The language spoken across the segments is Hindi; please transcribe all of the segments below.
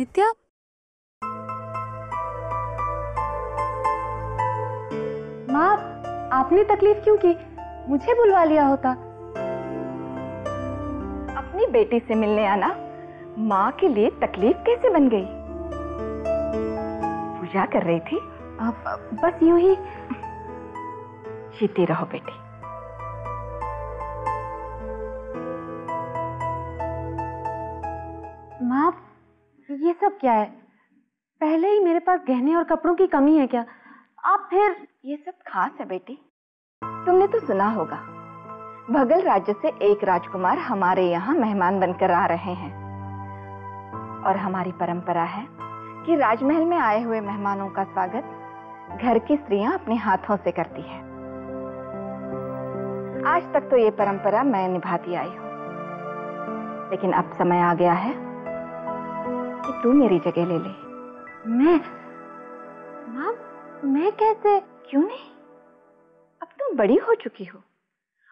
नित्या, माँ आपने तकलीफ क्यों की? मुझे बुलवा लिया होता। अपनी बेटी से मिलने आना माँ के लिए तकलीफ कैसे बन गई? पूजा कर रही थी? बस यूं ही। जीती रहो बेटी। माँ ये सब क्या है? पहले ही मेरे पास गहने और कपड़ों की कमी है क्या? आप फिर? ये सब खास है बेटी। तुमने तो सुना होगा, भगल राज्य से एक राजकुमार हमारे यहाँ मेहमान बनकर आ रहे हैं और हमारी परंपरा है कि राजमहल में आए हुए मेहमानों का स्वागत घर की स्त्रियां अपने हाथों से करती है। आज तक तो ये परंपरा मैं निभाती आई हूँ, लेकिन अब समय आ गया है कि तू मेरी जगह ले ले। माँ मैं कैसे? क्यों नहीं? अब तुम बड़ी हो चुकी हो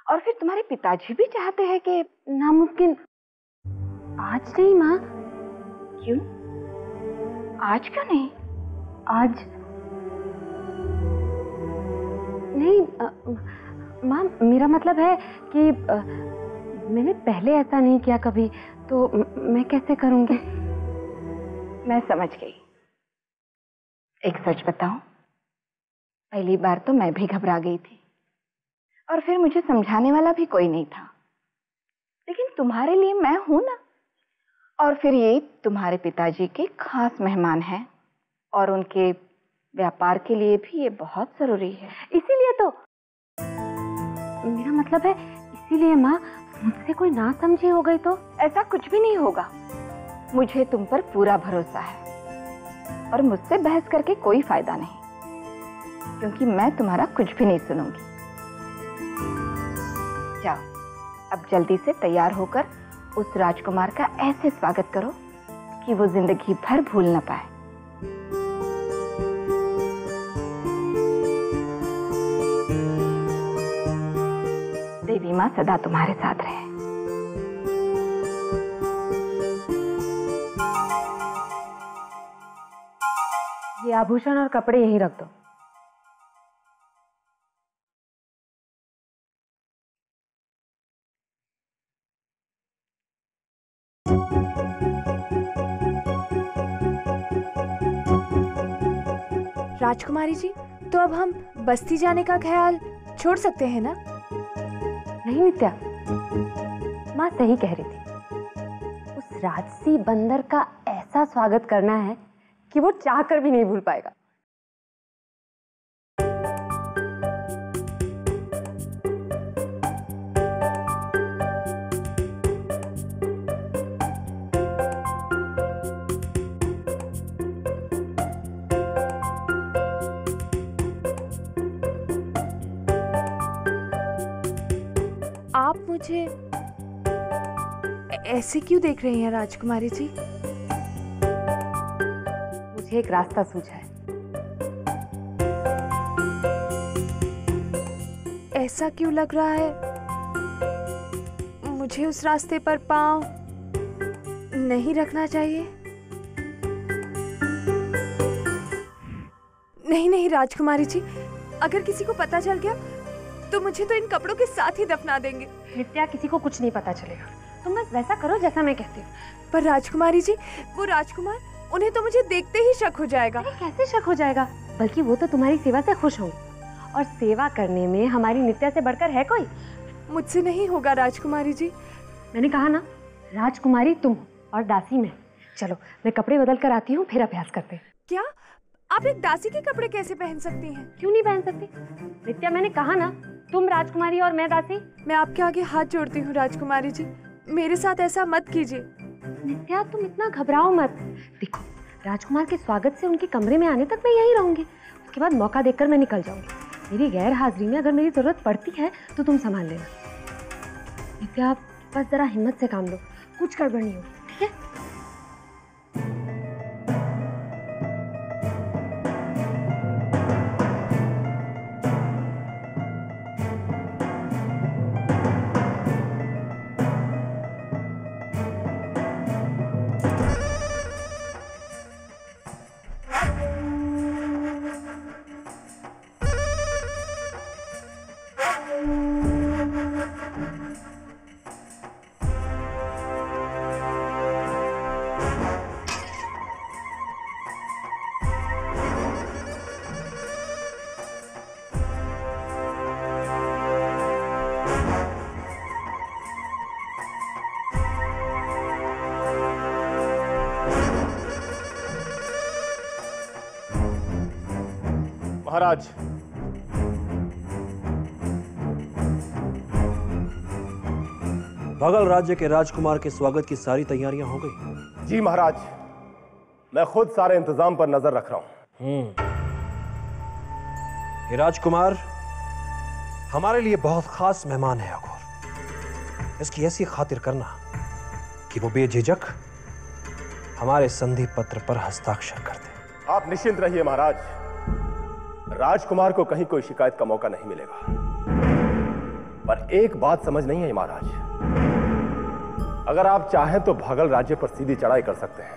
और फिर तुम्हारे पिताजी भी चाहते हैं कि। नामुमकिन। आज नहीं माँ। क्यों? आज क्यों नहीं? आज नहीं माँ, मेरा मतलब है कि मैंने पहले ऐसा नहीं किया कभी, तो मैं कैसे करूंगी? मैं समझ गई। एक सच बताऊं, पहली बार तो मैं भी घबरा गई थी और फिर मुझे समझाने वाला भी कोई नहीं था, लेकिन तुम्हारे लिए मैं हूं ना। और फिर ये तुम्हारे पिताजी के खास मेहमान हैं और उनके व्यापार के लिए भी ये बहुत जरूरी है। इसीलिए तो मेरा मतलब है, इसीलिए माँ मुझसे कोई ना समझी हो गई तो? ऐसा कुछ भी नहीं होगा। मुझे तुम पर पूरा भरोसा है और मुझसे बहस करके कोई फायदा नहीं, क्योंकि मैं तुम्हारा कुछ भी नहीं सुनूंगी। जाओ अब जल्दी से तैयार होकर उस राजकुमार का ऐसे स्वागत करो कि वो जिंदगी भर भूल न पाए। देवी माँ सदा तुम्हारे साथ रहे। ये आभूषण और कपड़े यहीं रख दो। राजकुमारी जी, तो अब हम बस्ती जाने का ख्याल छोड़ सकते हैं ना? नहीं नित्या, माँ सही कह रही थी। उस राजसी बंदर का ऐसा स्वागत करना है कि वो चाहकर भी नहीं भूल पाएगा। आप मुझे ऐसे क्यों देख रही हैं राजकुमारी जी? मुझे एक रास्ता सूझा है। ऐसा क्यों लग रहा है मुझे उस रास्ते पर पांव नहीं रखना चाहिए? नहीं नहीं राजकुमारी जी, अगर किसी को पता चल गया तो मुझे तो इन कपड़ों के साथ ही दफना देंगे। नित्या, किसी को कुछ नहीं पता चलेगा। तुम बस वैसा करो जैसा मैं कहती हूँ। पर राजकुमारी जी, वो राजकुमार, उन्हें तो मुझे देखते ही शक हो जाएगा। अरे कैसे शक हो जाएगा? बल्कि वो तो तुम्हारी सेवा से खुश होंगे, और सेवा करने में हमारी नित्या से बढ़कर है कोई? मुझसे नहीं होगा राजकुमारी जी। मैंने कहा ना, राजकुमारी तुम और दासी मैं। चलो मैं कपड़े बदल कर आती हूँ, फिर अभ्यास करते हैं। क्या आप एक दासी के कपड़े कैसे पहन सकती हैं? क्यों नहीं पहन सकती? नित्या, मैंने कहा ना, तुम राजकुमारी और मैं दासी। मैं आपके आगे हाथ जोड़ती हूँ राजकुमारी जी, मेरे साथ ऐसा मत कीजिए। नित्या, तुम इतना घबराओ मत। देखो, राजकुमार के स्वागत से उनके कमरे में आने तक मैं यहीं रहूंगी। उसके बाद मौका देखकर मैं निकल जाऊंगी। मेरी गैर हाजिरी में अगर मेरी जरूरत पड़ती है तो तुम संभाल लेना। नित्या, बस जरा हिम्मत से काम लो, कुछ गड़बड़ नहीं होगी, ठीक है? महाराज। भगल राज्य के राजकुमार के स्वागत की सारी तैयारियां हो गई? जी महाराज, मैं खुद सारे इंतजाम पर नजर रख रहा हूं। ये राजकुमार हमारे लिए बहुत खास मेहमान है अघोर। इसकी ऐसी खातिर करना कि वो बेझिझक हमारे संधि पत्र पर हस्ताक्षर कर दे। आप निश्चिंत रहिए महाराज, राजकुमार को कहीं कोई शिकायत का मौका नहीं मिलेगा। पर एक बात समझ नहीं आई महाराज, अगर आप चाहें तो भगल राज्य पर सीधी चढ़ाई कर सकते हैं,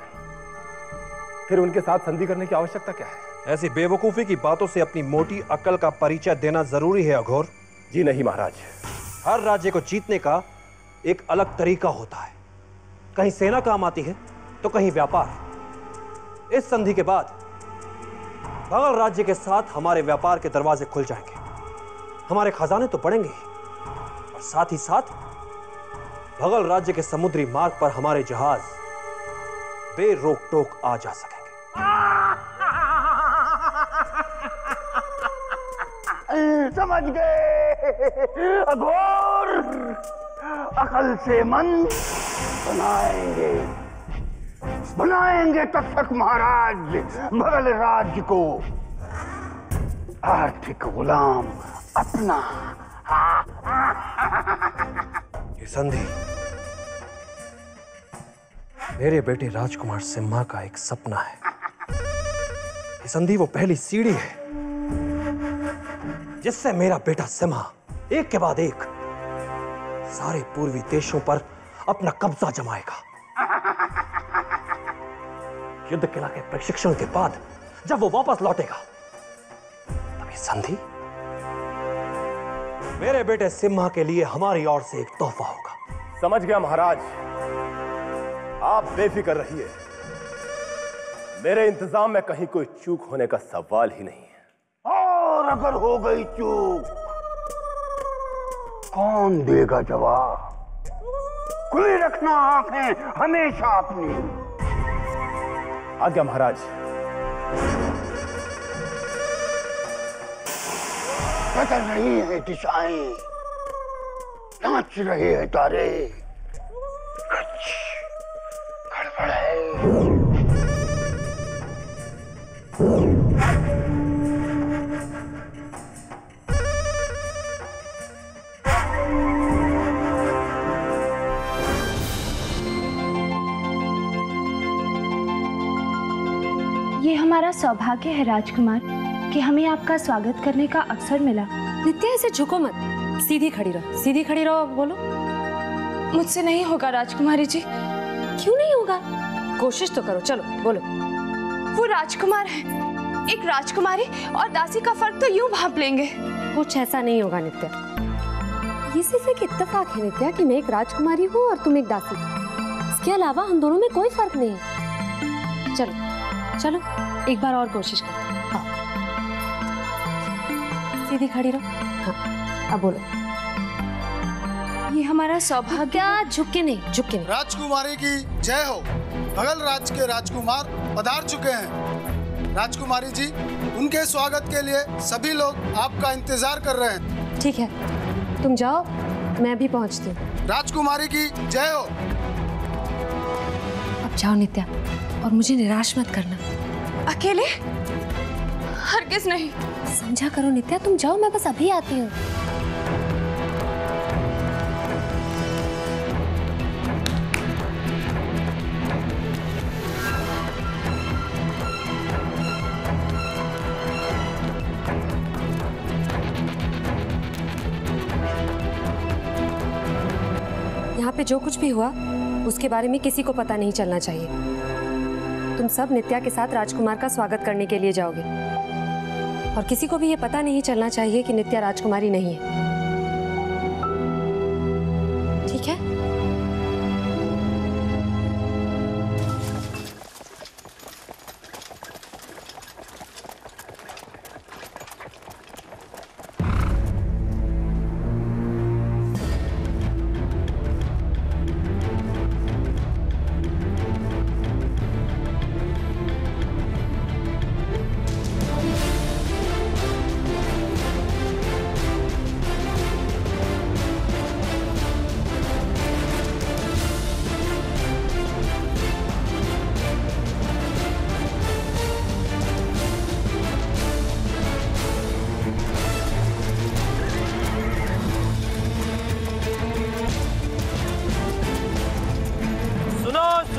फिर उनके साथ संधि करने की आवश्यकता क्या है? ऐसी बेवकूफी की बातों से अपनी मोटी अक्ल का परिचय देना जरूरी है अघोर। जी नहीं महाराज। हर राज्य को जीतने का एक अलग तरीका होता है। कहीं सेना काम आती है तो कहीं व्यापार। इस संधि के बाद भगल राज्य के साथ हमारे व्यापार के दरवाजे खुल जाएंगे, हमारे खजाने तो बढ़ेंगे और साथ ही साथ भगल राज्य के समुद्री मार्ग पर हमारे जहाज बेरोक टोक आ जा सकेंगे। समझ गए अघोर, अकल से मन बनाएंगे, बनाएंगे तब तक महाराज भगल राज्य को आर्थिक गुलाम अपना। ये संधि मेरे बेटे राजकुमार सिम्हा का एक सपना है। ये संधि वो पहली सीढ़ी है जिससे मेरा बेटा सिम्हा एक के बाद एक सारे पूर्वी देशों पर अपना कब्जा जमाएगा। युद्ध कला के प्रशिक्षण के बाद जब वो वापस लौटेगा तब ये संधि मेरे बेटे सिम्हा के लिए हमारी ओर से एक तोहफा होगा। समझ गया महाराज, आप बेफिक्र रहिए, मेरे इंतजाम में कहीं कोई चूक होने का सवाल ही नहीं है। और अगर हो गई चूक, कौन देगा जवाब? खुली रखना आंखें हमेशा अपनी। आज्ञा महाराज। बदल रही है दिशाएं, नाच रहे हैं तारे, कुछ गड़बड़ है। ये हमारा सौभाग्य है राजकुमार कि हमें आपका स्वागत करने का अवसर मिला। नित्या ऐसे झुको मत, सीधी खड़ी रहो, सीधी खड़ी रहो। बोलो। मुझसे नहीं होगा राजकुमारी जी। क्यों नहीं होगा? कोशिश तो करो, चलो बोलो। वो राजकुमार है, एक राजकुमारी और दासी का फर्क तो यूं भांप लेंगे। कुछ ऐसा नहीं होगा नित्या, ये सिर्फ एक इत्तेफाक है नित्या कि मैं एक राजकुमारी हूँ और तुम एक दासी। इसके अलावा हम दोनों में कोई फर्क नहीं है। चलो चलो एक बार और कोशिश करते हैं। हाँ। सीधी खड़ी रहो। हाँ अब बोलो। ये हमारा सौभाग्य। क्या झुक के नहीं, झुक के नहीं। राजकुमारी की जय हो। भगल राज्य के राजकुमार पधार चुके हैं। राजकुमारी जी, उनके स्वागत के लिए सभी लोग आपका इंतजार कर रहे हैं। ठीक है, तुम जाओ, मैं भी पहुंचती हूँ। राजकुमारी की जय हो। अब जाओ नित्या, और मुझे निराश मत करना। अकेले? हरगिज़ नहीं। समझा करो नित्या, तुम जाओ, मैं बस अभी आती हूँ। यहाँ पे जो कुछ भी हुआ उसके बारे में किसी को पता नहीं चलना चाहिए। तुम सब नित्या के साथ राजकुमार का स्वागत करने के लिए जाओगे और किसी को भी ये पता नहीं चलना चाहिए कि नित्या राजकुमारी नहीं है। ठीक है?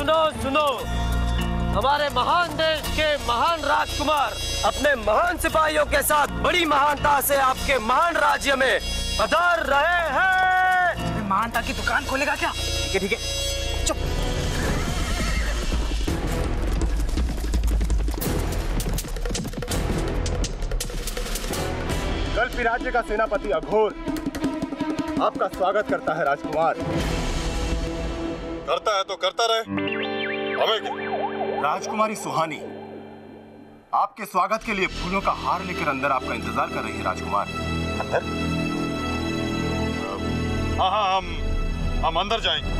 सुनो सुनो, हमारे महान देश के महान राजकुमार अपने महान सिपाहियों के साथ बड़ी महानता से आपके महान राज्य में पधार रहे हैं। महानता की दुकान खोलेगा क्या? ठीक है ठीक है, चुप। कल्पी राज्य का सेनापति अघोर आपका स्वागत करता है राजकुमार। करता है तो करता रहे, हमें क्या? राजकुमारी सुहानी आपके स्वागत के लिए फूलों का हार लेकर अंदर आपका इंतजार कर रही है राजकुमार। अंदर? हाँ हाँ, हम अंदर जाएंगे।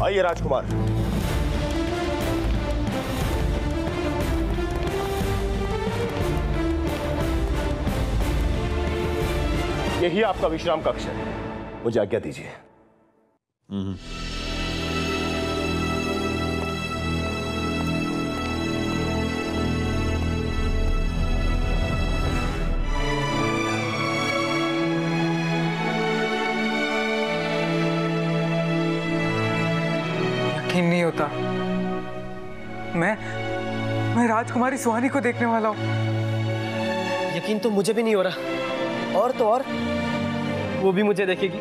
आइए राजकुमार। यही आपका विश्राम कक्ष है, मुझे आज्ञा दीजिए। यकीन नहीं होता, मैं राजकुमारी सुहानी को देखने वाला हूँ। यकीन तो मुझे भी नहीं हो रहा, और तो और वो भी मुझे देखेगी।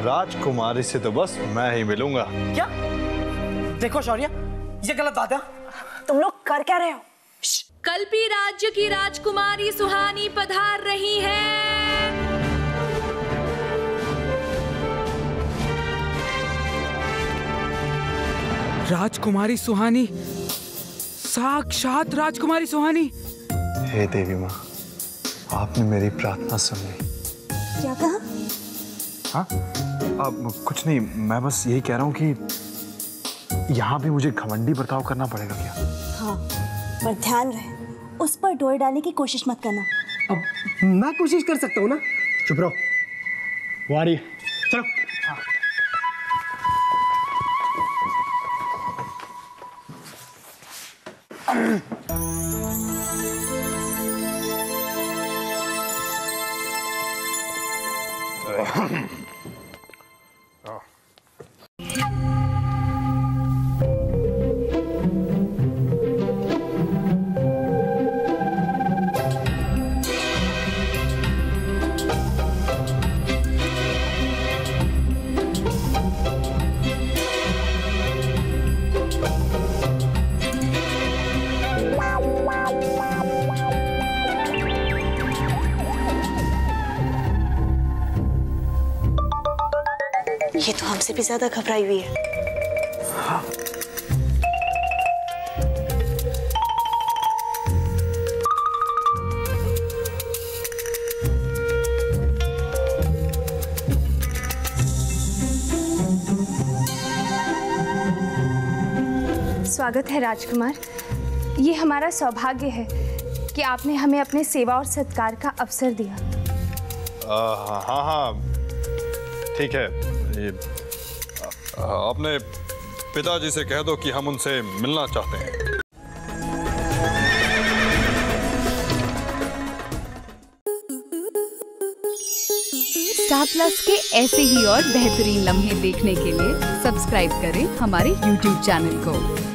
राजकुमारी से तो बस मैं ही मिलूंगा। क्या? देखो शौर्य, ये गलत बात है। तुम लोग कर क्या रहे हो? कल्पी राज्य की राजकुमारी सुहानी पधार रही है। राजकुमारी सुहानी, साक्षात राजकुमारी सुहानी। हे देवी माँ, आपने मेरी प्रार्थना सुन ली। क्या कहा? हाँ, अब कुछ नहीं, मैं बस यही कह रहा हूँ कि यहाँ भी मुझे घमंडी बर्ताव करना पड़ेगा क्या? हाँ, पर ध्यान रहे, उस पर डोर डालने की कोशिश मत करना। अब मैं कोशिश कर सकता हूँ ना? चुप रहो, वो आ रही है, चलो। ये तो हमसे भी ज्यादा घबराई हुई है। हाँ। स्वागत है राजकुमार। ये हमारा सौभाग्य है कि आपने हमें अपने सेवा और सत्कार का अवसर दिया। हाँ हाँ, ठीक है। ये अपने पिताजी से कह दो कि हम उनसे मिलना चाहते हैं। स्टार प्लस के ऐसे ही और बेहतरीन लम्हे देखने के लिए सब्सक्राइब करें हमारे YouTube चैनल को।